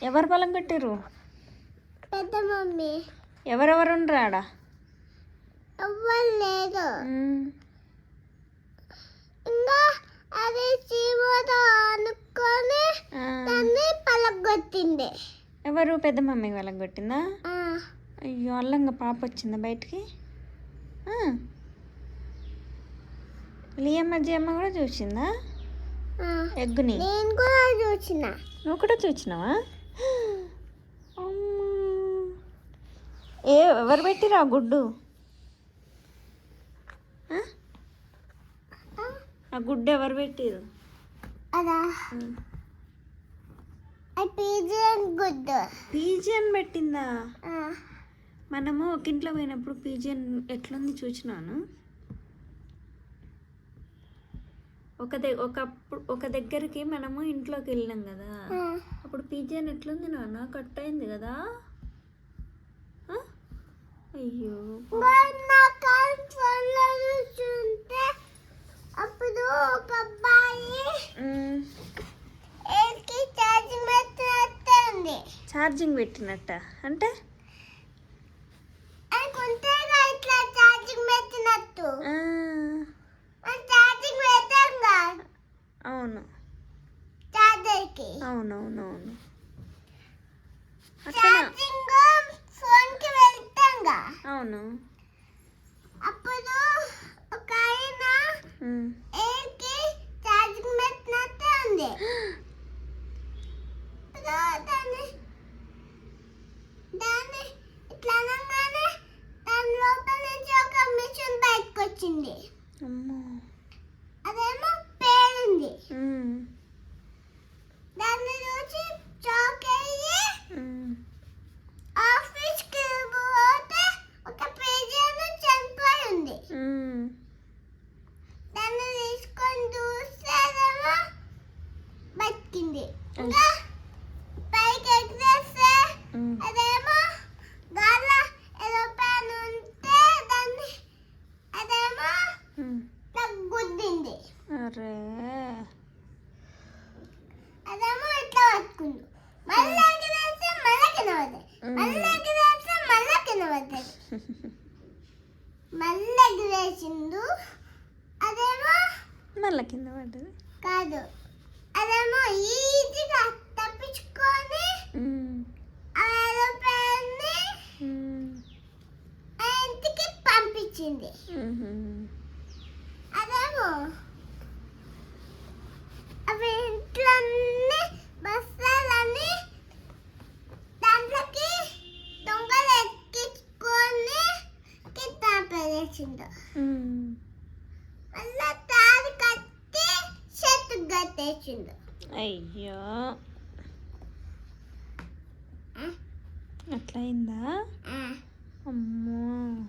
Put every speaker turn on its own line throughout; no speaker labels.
ఎవరు బలం కొట్టిర్రు?
పెద్ద మమ్మీ.
ఎవరెవరు ఉండరు ఆడ?
ఎవ్వరు లేదు. ఇంకా అది చీమతో అనుకొని దాన్ని పలగొట్టింది.
ఎవరు? పెద్ద మమ్మీ వాళ్ళకి కొట్టిందా? అయ్యో, అల్లంగా పాప వచ్చిందా బయటికి? లియమ్మ జియమ్మ కూడా చూసిందా ఎగ్గుని?
నేను కూడా చూసిన.
నువ్వు కూడా చూసినావా? ఎవరు పెట్టిరా గుడ్డు? ఆ గుడ్డు ఎవరు పెట్టిరు?
అదా పీజియన్ గుడ్డు.
పీజియన్ పెట్టిందా? మనము ఒక ఇంట్లో పోయినప్పుడు పీజియన్ ఎట్లుంది చూసినాను. ఒక దగ్గరికి మనము ఇంట్లోకి వెళ్ళినాం కదా, అప్పుడు పీజియన్ ఎట్లుంది నాన్న? కట్ అయింది కదా. అయ్యో,
అప్పుడు ఒక అబ్బాయి
ఛార్జింగ్ పెట్టినట్ట అంటే
ఇట్లా ఛార్జింగ్ పెట్టినట్టు.
అవును,
ఛార్జర్కి.
అవునవునవును,
ఛార్జింగ్ ఫోన్కి వెళ్తాంగా.
అవును.
అప్పుడు ఒక ఆయన ఏకి ఛార్జింగ్ పెట్టినట్టే ఉంది. దాన్ని ఇట్లా అనగానే దాని లోపల నుంచి ఒక మిషన్ బయటకు వచ్చింది. అదేమో పేలింది. దాన్ని చూసి షాక్ అయ్యి ఆఫీస్కి పోతే ఒక పీజియన్ చనిపోయింది. దాన్ని తీసుకొని చూసేదేమో బతికింది. ఇంకా పైకి ఎగిరేస్తే అదేమో గాల్ల ఏరోప్లేన్ ఉంటే దాన్ని అదేమో గుద్దింది.
అరే,
అదేమో ఇట్లా పట్టుకుంది. మళ్ళీ ఎగిరేస్తే మళ్ళీ కింద పడ్డది. మళ్ళీ ఎగిరేస్తే మళ్ళీ కింద పడ్డది. మళ్ళీ ఎగిరేసిండు, అదేమో
మళ్ళీ కింద పడ్డది.
కాదు, అదేమో ఈజీగా తప్పించుకొని ఆ ఏరోప్లేన్ని ఇంటికి పంపించింది. అదేమో అవి ఇంట్లోనే బస్సాలని దాంట్లోకి దొంగలు ఎక్కించుకొని కిడ్నాప్ చేసిండు. మళ్ళా తాడు కట్టి చెట్టు కట్టేసిండు.
అయ్యో, అట్లా అయిందా? అమ్మో.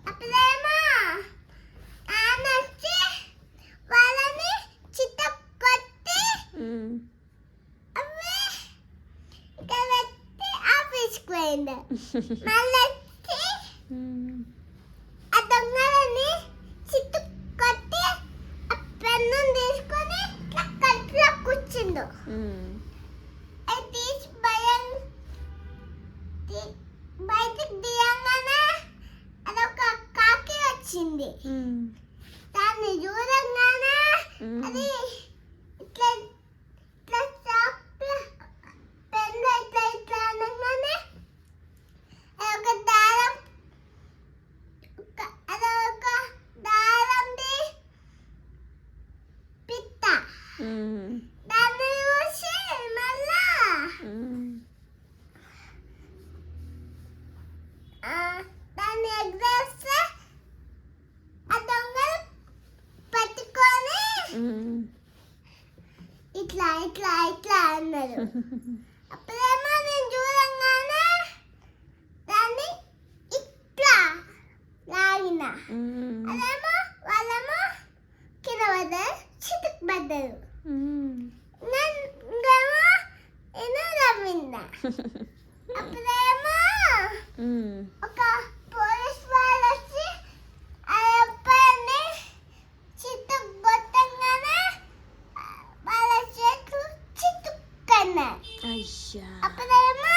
అప్పుడేమో ఆయన వచ్చి వాళ్ళని చిత్త కొట్టి అవి ఇక్కడ పెట్టి ఆఫీస్కి పోయింది. మళ్ళీ వచ్చి ఆ దొంగలని చిత్తు కొట్టి ఆ పెన్ను తీసుకొని ఇట్లా కట్లో కూర్చుండు. అది తీసి బయటికి దిగంగానే అదొక కాకి వచ్చింది. దాన్ని చూడంగానే అది ఇట్లా ఇట్లా పెన్ను ఇట్లా ఇట్లా అనగానే అదొక దారంది పిట్ట. దాన్ని చూసి మళ్ళా దాన్ని ఎగ్రేస్తే ఆ దొంగలు పట్టుకొని ఇట్లా ఇట్లా ఇట్లా అన్నారు. అప్పుడేమో నేను చూడంగానే దాన్ని ఇట్లా లాగిన. అదేమో వాళ్ళేమో కింద పడ్డారు, చితుకు పడ్డారు. నేనేమో రమ్మిందా. అప్పుడేమో ఒక పోలీస్ వాళ్ళు వచ్చి ఆ అబ్బాయిని చిత్తుకు కొట్టంగానే వాళ్ళ చేతులు చితుక్కన్నాయి. అప్పుడేమో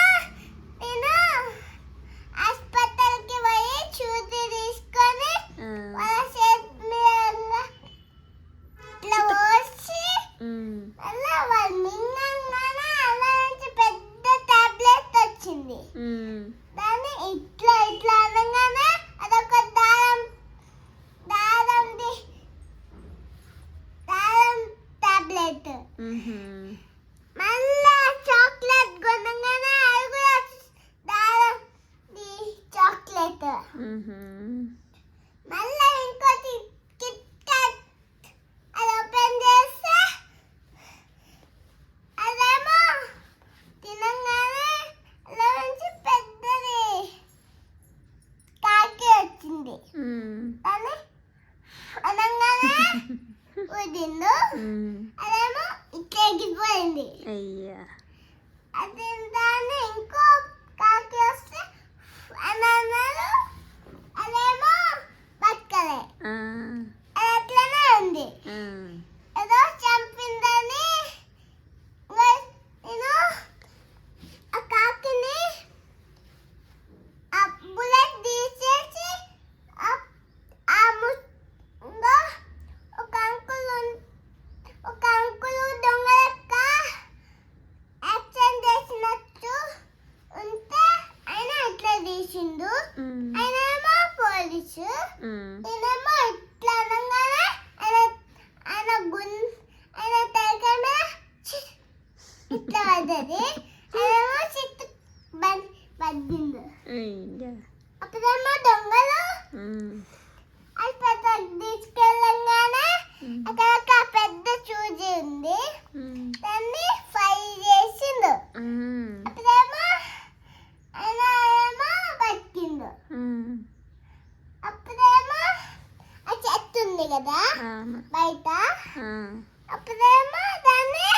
యా
అది దాన్ని ఇంకో కాకి వస్తే అని అన్నారు. అదేమో బతకలే.
ఆ,
అది అట్లనే ఉంది.
ఆ,
ఏదో చంపిందని నేను ఆ కాకిని ఆ బుల్లెట్ తీసేసి ఇంకో ఒక అంకులు దొంగ లెక్క యాక్షన్ చేసినట్టు ఉంటే ఆయన ఇట్లా తీసిండు.
ఉమ్,
ఆయన ఏమో పోలీసు,
ఉమ్,
నేనేమో ఇట్లా అనగానే ఆయన తలకాయ మీద ఇట్లా పడ్డది. ఆయనేమో చిట్టు పద్దిండు.
యా,
అప్పుడేమో దొంగలు
ఉమ్,
హాస్పిటల్ తీసుకెళ్ళంగానే
ఉమ్,
అక్కడ ఒక పెద్ద సూజీ ఉంది.
ఉమ్,
దాన్ని ఫ్రై చేసిండు.
ఉమ్,
అప్పుడేమో ఆయన ఏమో బతికిండు.
ఉమ్,
అప్పుడేమో ఆ చెట్టు ఉంది కదా
అవును.
బయట,
ఆ,
అప్పుడేమో దాన్ని